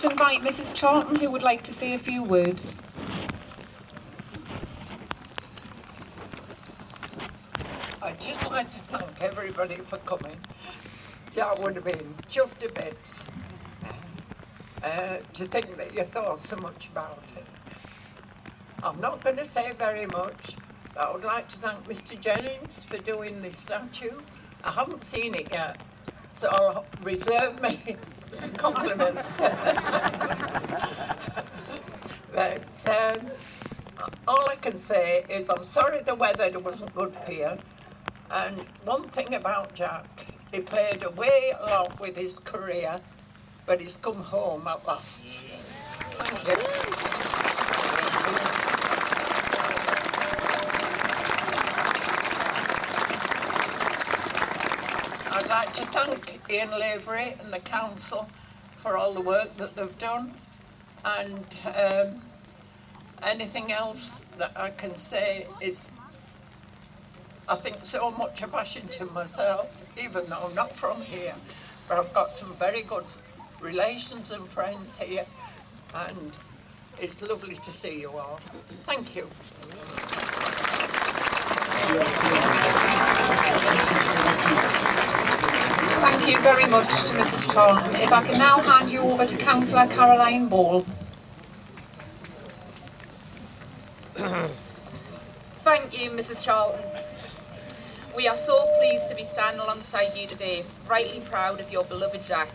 Invite Mrs. Charlton, who would like to say a few words. I'd just like to thank everybody for coming. I would have been chuffed to bits to think that you thought so much about it. I'm not going to say very much, but I would like to thank Mr. Jennings for doing this statue. I haven't seen it yet, so I'll reserve my compliments. But all I can say is I'm sorry the weather wasn't good for you. And one thing about Jack, he played away a lot with his career, but he's come home at last. Thank you. I'd like to thank Ian Lavery and the council for all the work that they've done, and anything else that I can say is I think so much of Ashington myself, even though I'm not from here, but I've got some very good relations and friends here, and it's lovely to see you all. Thank you. Thank you very much to Mrs. Charlton. If I can now hand you over to Councillor Ball. Thank you, Mrs. Charlton. We are so pleased to be standing alongside you today, rightly proud of your beloved Jack,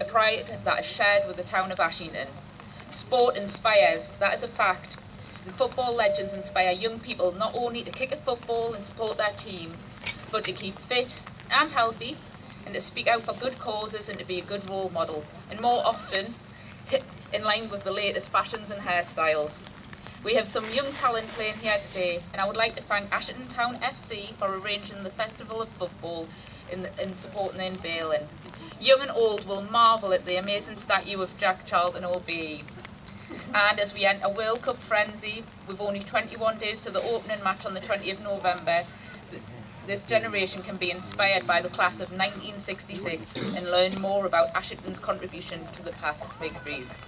a pride that is shared with the town of Ashington. Sport inspires, that is a fact, and football legends inspire young people not only to kick a football and support their team, but to keep fit and healthy, and to speak out for good causes and to be a good role model, and more often, in line with the latest fashions and hairstyles. We have some young talent playing here today, and I would like to thank Ashington Town FC for arranging the Festival of Football in supporting the Unveiling. Young and old will marvel at the amazing statue of Jack Charlton OB. And as we enter World Cup frenzy, with only 21 days to the opening match on the 20th of November, this generation can be inspired by the class of 1966 and learn more about Ashington's contribution to the past victories.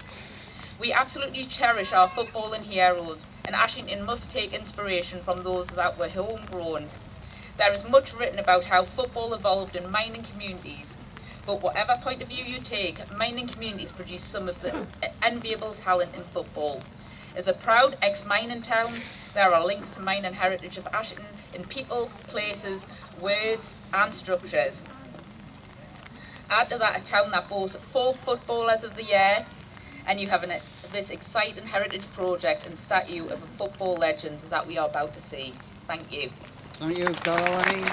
We absolutely cherish our footballing heroes, and Ashington must take inspiration from those that were homegrown. There is much written about how football evolved in mining communities, but whatever point of view you take, mining communities produce some of the enviable talent in football. As a proud ex-mining town, there are links to mining heritage of Ashington in people, places, words and structures. Add to that a town that boasts 4 footballers of the year, and you have this exciting heritage project and statue of a football legend that we are about to see. Thank you. Thank you, Caroline.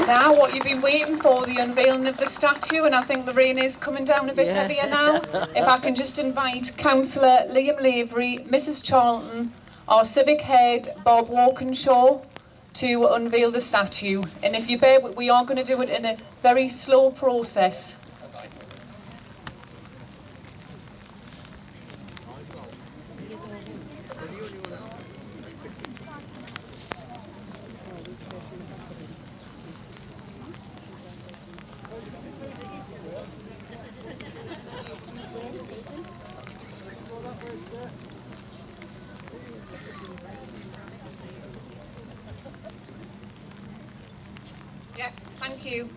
Now, what you've been waiting for, the unveiling of the statue, and I think the rain is coming down a bit heavier now. If I can just invite Councillor Liam Lavery, Mrs. Charlton, our civic head Bob Walkinshaw, to unveil the statue. And if you bear, we are going to do it in a very slow process. Yeah, thank you.